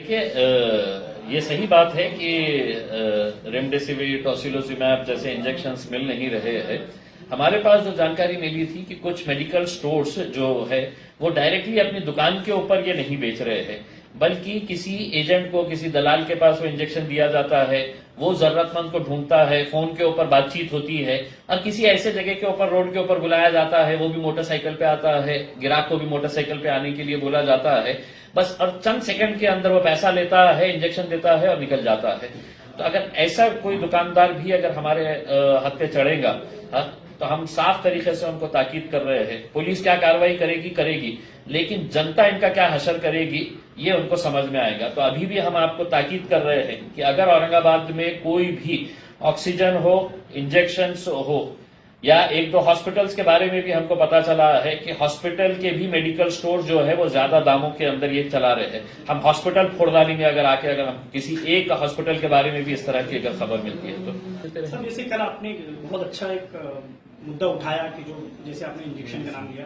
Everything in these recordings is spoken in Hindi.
देखिए ये सही बात है कि रेमडेसिविर, टोसिलोजिमैब जैसे इंजेक्शंस मिल नहीं रहे हैं। हमारे पास जो जानकारी मिली थी कि कुछ मेडिकल स्टोर्स जो है वो डायरेक्टली अपनी दुकान के ऊपर ये नहीं बेच रहे हैं, बल्कि किसी एजेंट को, किसी दलाल के पास वो इंजेक्शन दिया जाता है, वो जरूरतमंद को ढूंढता है, फोन के ऊपर बातचीत होती है और किसी ऐसे जगह के ऊपर, रोड के ऊपर बुलाया जाता है, वो भी मोटरसाइकिल पे आता है, ग्राहक को भी मोटरसाइकिल पे आने के लिए बोला जाता है बस, और चंद सेकंड के अंदर वो पैसा लेता है, इंजेक्शन देता है और निकल जाता है। तो अगर ऐसा कोई दुकानदार भी अगर हमारे हाथ पे चढ़ेगा तो हम साफ तरीके से उनको ताकीद कर रहे हैं। पुलिस क्या कार्रवाई करेगी, लेकिन जनता इनका क्या हशर करेगी ये उनको समझ में आएगा। तो अभी भी हम आपको ताकीद कर रहे हैं कि अगर औरंगाबाद में कोई भी ऑक्सीजन हो, इंजेक्शन हो, या एक दो हॉस्पिटल्स के बारे में भी हमको पता चला है कि हॉस्पिटल के भी मेडिकल स्टोर जो है वो ज्यादा दामों के अंदर ये चला रहे हैं। हम हॉस्पिटल फोड़ डालेंगे अगर हम किसी एक हॉस्पिटल के बारे में भी इस तरह की अगर खबर मिलती है तो। सर, जैसे कल आपने बहुत अच्छा एक मुद्दा उठाया कि जो जैसे आपने इंजेक्शन का नाम लिया,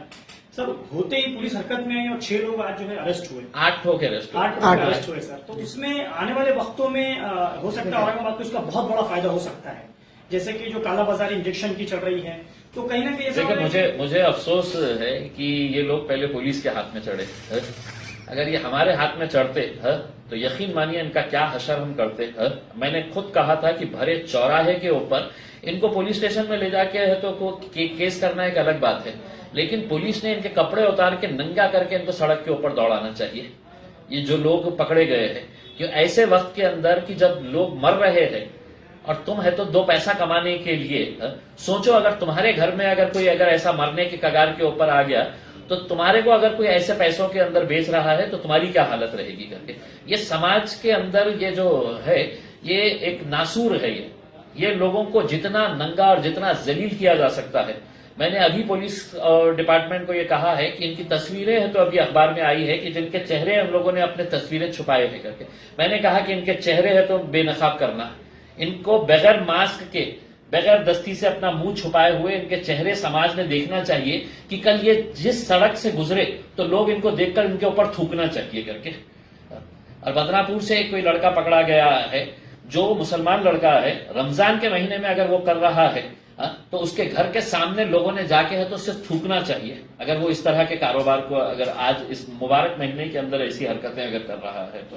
सर होते ही पुलिस हरकत में आई और 6 लोग आज जो है अरेस्ट हुए, 8 लोग अरेस्ट हुए सर। तो उसमें आने वाले वक्तों में हो सकता है औरंगाबाद को इसका बहुत बड़ा फायदा हो सकता है, जैसे कि जो कालाबाजारी इंजेक्शन की चल रही है, तो कहीं ना कहीं देखिए मुझे अफसोस है कि ये लोग पहले पुलिस के हाथ में चढ़े। अगर ये हमारे हाथ में चढ़ते तो यकीन मानिए इनका क्या हशर हम करते। मैंने खुद कहा था कि भरे चौराहे के ऊपर इनको पुलिस स्टेशन में ले जाके तो केस करना एक अलग बात है, लेकिन पुलिस ने इनके कपड़े उतार के नंगा करके इनको सड़क के ऊपर दौड़ाना चाहिए। ये जो लोग पकड़े गए हैं, कि ऐसे वक्त के अंदर कि जब लोग मर रहे हैं और तुम है तो 2 पैसा कमाने के लिए, सोचो अगर तुम्हारे घर में अगर ऐसा मरने के कगार के ऊपर आ गया तो तुम्हारे को अगर कोई ऐसे पैसों के अंदर बेच रहा है तो तुम्हारी क्या हालत रहेगी करके। ये समाज के अंदर ये जो है ये एक नासूर है। ये लोगों को जितना नंगा और जितना जलील किया जा सकता है। मैंने अभी पुलिस डिपार्टमेंट को ये कहा है कि इनकी तस्वीरें हैं तो अभी अखबार में आई है कि जिनके चेहरे हम लोगों ने अपने तस्वीरें छुपाए हैं करके, मैंने कहा कि इनके चेहरे है तो बेनकाब करना, इनको बगैर मास्क के, बगैर दस्ती से अपना मुंह छुपाए हुए इनके चेहरे समाज ने देखना चाहिए कि कल ये जिस सड़क से गुजरे तो लोग इनको देखकर इनके ऊपर थूकना चाहिए करके। और बदनापुर से कोई लड़का पकड़ा गया है जो मुसलमान लड़का है, रमजान के महीने में अगर वो कर रहा है तो उसके घर के सामने लोगों ने जाके है तो उससे थूकना चाहिए अगर वो इस तरह के कारोबार को अगर आज इस मुबारक महीने के अंदर ऐसी हरकतें अगर कर रहा है तो।